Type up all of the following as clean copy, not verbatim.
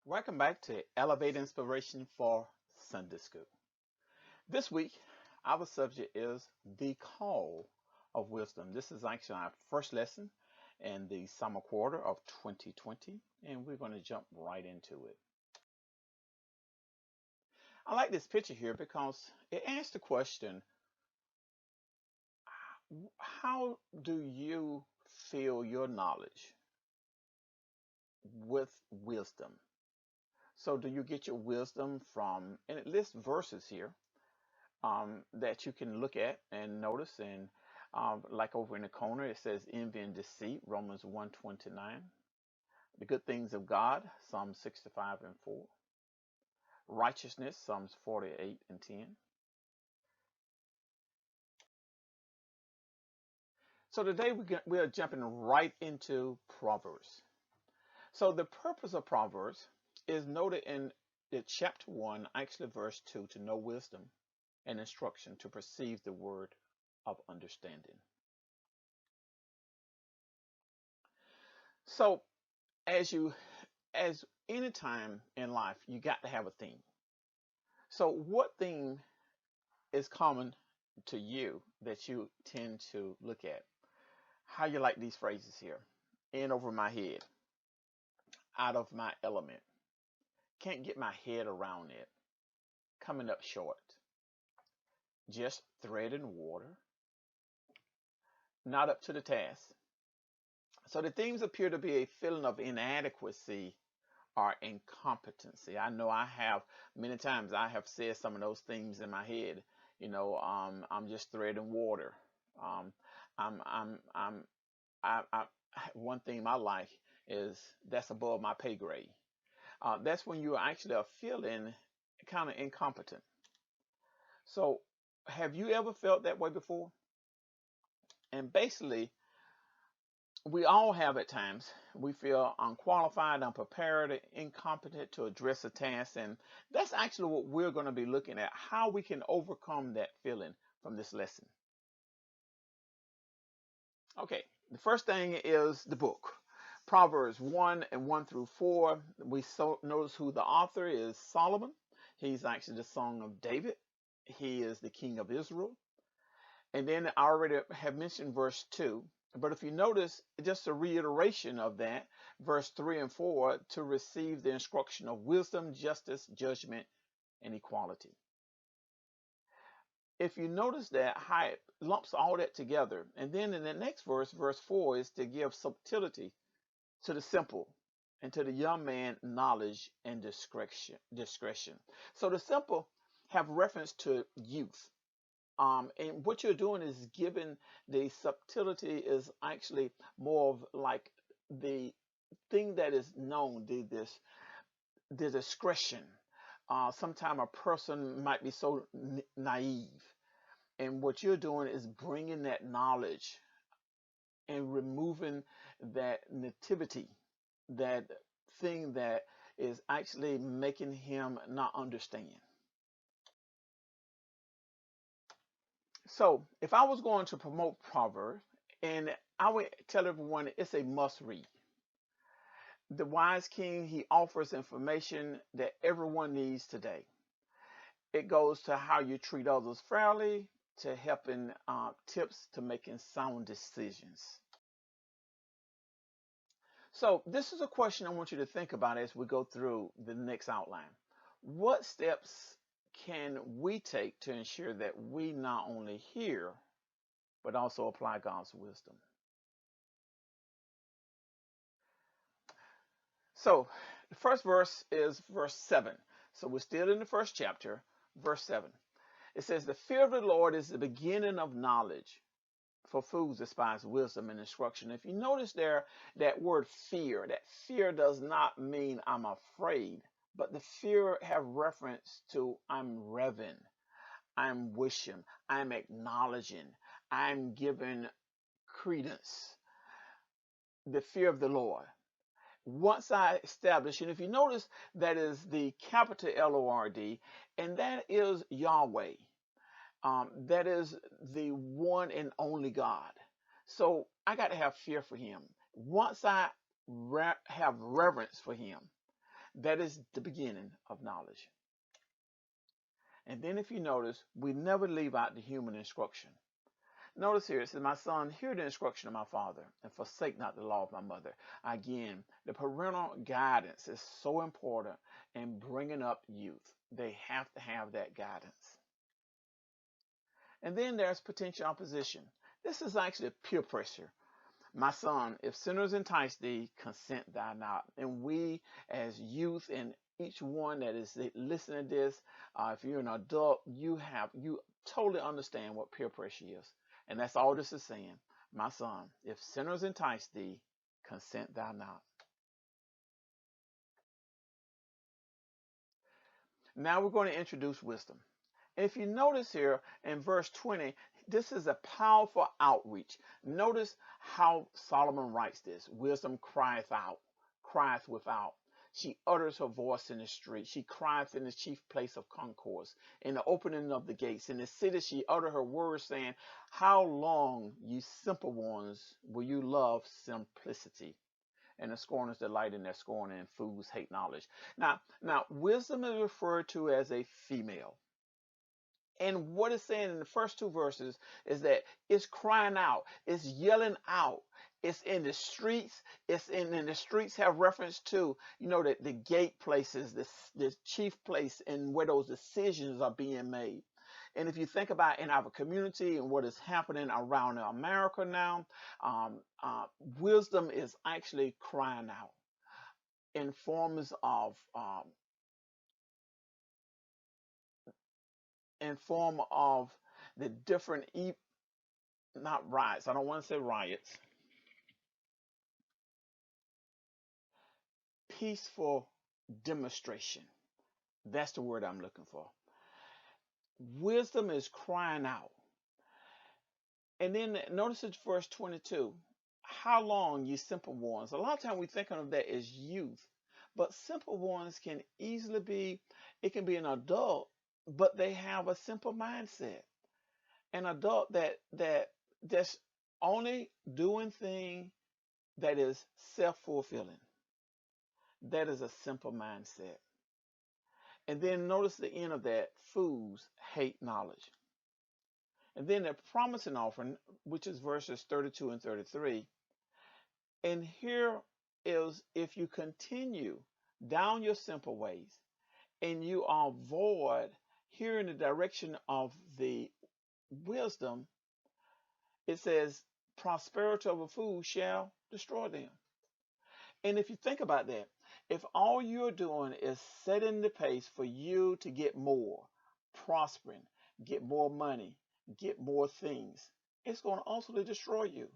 Welcome back to Elevate Inspiration for Sunday School. This week, our subject is the call of wisdom. This is actually our first lesson in the summer quarter of 2020, and we're going to jump right into it. I like this picture here because it asks the question, how do you fill your knowledge with wisdom? So, do you get your wisdom from, and it lists verses here that you can look at and notice. And like over in the corner, it says envy and deceit, Romans 1:29. The good things of God, Psalm 65 and 4. Righteousness, Psalms 48 and 10. So today we are jumping right into Proverbs. So the purpose of Proverbs is noted in the chapter 1, actually verse 2, to know wisdom and instruction to perceive the word of understanding. So as any time in life, you got to have a theme. So what theme is common to you that you tend to look at? How you like these phrases here? In over my head, out of my element, can't get my head around it, coming up short, just thread and water, not up to the task. So the themes appear to be a feeling of inadequacy or incompetency. I know I have many times I have said some of those things in my head. I'm just threading water. Um, I'm I one thing I like is that's above my pay grade. That's when you actually are feeling kind of incompetent. So, have you ever felt that way before? And basically, we all have at times. We feel unqualified, unprepared, incompetent to address a task. And that's actually what we're going to be looking at, how we can overcome that feeling from this lesson. Okay, the first thing is the book. Proverbs 1 and 1 through 4. Notice who the author is, Solomon. He's actually the Song of David. He is the king of Israel. And then I already have mentioned verse 2. But if you notice, just a reiteration of that, verse 3 and 4, to receive the instruction of wisdom, justice, judgment, and equality. If you notice that, how it lumps all that together. And then in the next verse, verse 4, is to give subtlety to the simple, and to the young man, knowledge and discretion. So the simple have reference to youth. And what you're doing is giving the subtlety is actually more of like the thing that is known, the discretion. Sometimes a person might be so naive, and what you're doing is bringing that knowledge and removing that nativity, that thing that is actually making him not understand. So if I was going to promote Proverbs, and I would tell everyone it's a must read. The wise king, he offers information that everyone needs today. It goes to how you treat others fairly, to helping tips to making sound decisions. So this is a question I want you to think about as we go through the next outline. What steps can we take to ensure that we not only hear, but also apply God's wisdom? So the first verse is verse 7. So we're still in the first chapter, verse 7. It says, the fear of the Lord is the beginning of knowledge. For fools despise wisdom and instruction. If you notice there, that word fear, that fear does not mean I'm afraid, but the fear have reference to I'm revering, I'm wishing, I'm acknowledging, I'm giving credence. The fear of the Lord. Once I establish, and if you notice, that is the capital Lord, and that is Yahweh. That is the one and only God. So I got to have fear for him. Once I have reverence for him, That is the beginning of knowledge. And then if you notice, we never leave out the human instruction. Notice here, it says, my son, hear the instruction of my father, and forsake not the law of my mother. Again, the parental guidance is so important in bringing up youth. They have to have that guidance. And then there's potential opposition. This is actually peer pressure. My son, if sinners entice thee, consent thou not. And we as youth and each one that is listening to this, if you're an adult, you totally understand what peer pressure is. And that's all this is saying. My son, if sinners entice thee, consent thou not. Now we're going to introduce wisdom. And if you notice here in verse 20, this is a powerful outreach. Notice how Solomon writes this. Wisdom crieth out, crieth without. She utters her voice in the street. She crieth in the chief place of concourse, in the opening of the gates. In the city she uttered her words, saying, how long, ye simple ones, will you love simplicity? And the scorners delight in their scorn, and fools hate knowledge. Now, wisdom is referred to as a female. And what it's saying in the first two verses is that it's crying out, it's yelling out, it's in the streets, and the streets have reference to, that the gate places, the chief place, and where those decisions are being made. And if you think about in our community and what is happening around America now, wisdom is actually crying out in forms of the different, not riots, I don't want to say riots, peaceful demonstration. That's the word I'm looking for. Wisdom is crying out. And then notice it's verse 22. How long, ye simple ones? A lot of times we think of that as youth, but simple ones can easily be, it can be an adult, but they have a simple mindset. An adult that's only doing things that is self-fulfilling. That is a simple mindset. And then notice the end of that, fools hate knowledge. And then the promising offering, which is verses 32 and 33. And here is, if you continue down your simple ways and you avoid hearing the direction of the wisdom, it says, prosperity of a fool shall destroy them. And if you think about that, if all you're doing is setting the pace for you to get more, prospering, get more money, get more things, it's going to ultimately destroy you.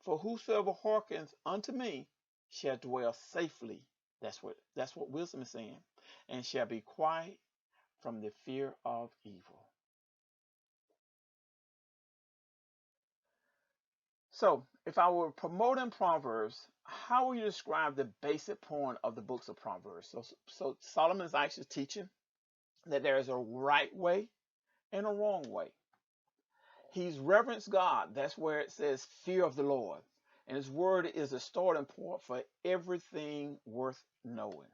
For whosoever hearkens unto me shall dwell safely. That's what wisdom is saying. And shall be quiet from the fear of evil. So, if I were promoting Proverbs, how would you describe the basic point of the books of Proverbs? So Solomon's actually teaching that there is a right way and a wrong way. He's reverenced God. That's where it says fear of the Lord. And his word is a starting point for everything worth knowing.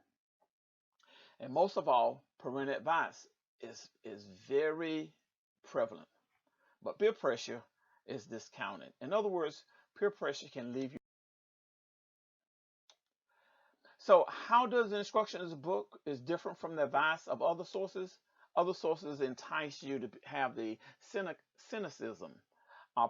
And most of all, parental advice is very prevalent. But peer pressure is discounted. In other words, peer pressure can leave you. So how does the instruction in this book is different from the advice of other sources? Other sources entice you to have the cynicism,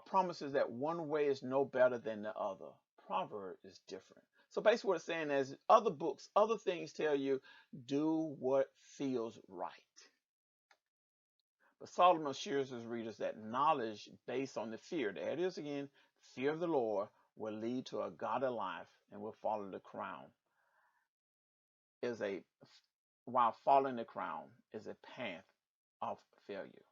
promises that one way is no better than the other. Proverb is different. So basically what it's saying is other books, other things tell you, do what feels right. But Solomon assures his readers that knowledge based on the fear, there it is again, fear of the Lord, will lead to a godly life and will follow the crown. While following the crown is a path of failure.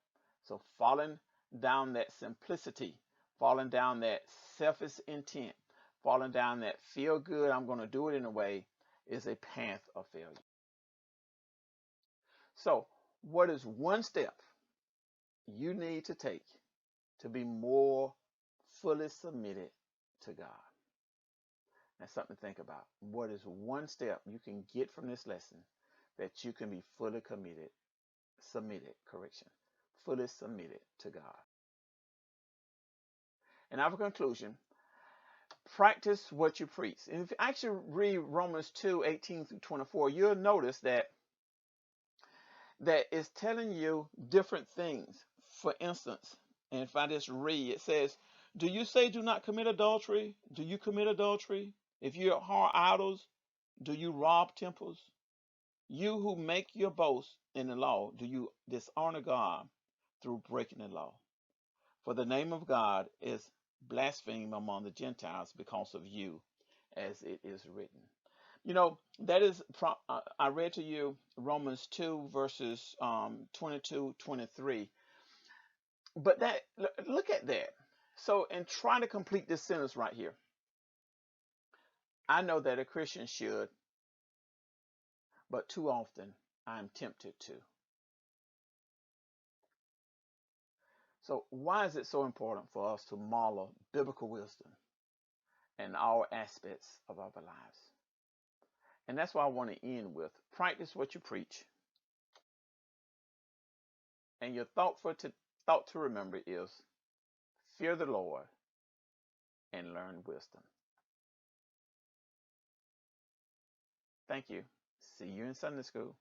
So falling down that simplicity, falling down that selfish intent, falling down that feel good, I'm going to do it in a way, is a path of failure. So what is one step you need to take to be more fully submitted to God? That's something to think about. What is one step you can get from this lesson that you can be fully committed, fully submitted to God? And our conclusion, practice what you preach. And if you actually read Romans 2:18-24, you'll notice that it's telling you different things. For instance, and if I just read, it says, do you say do not commit adultery? Do you commit adultery? If you abhor idols, do you rob temples? You who make your boast in the law, do you dishonor God through breaking the law? For the name of God is blasphemed among the Gentiles because of you, as it is written. You know, that is, I read to you Romans 2, verses 22, 23. But look at that. So, in trying to complete this sentence right here, I know that a Christian should, but too often I'm tempted to. So, why is it so important for us to model biblical wisdom in all aspects of our lives? And that's why I want to end with practice what you preach. And your thought to remember is fear the Lord and learn wisdom. Thank you. See you in Sunday school.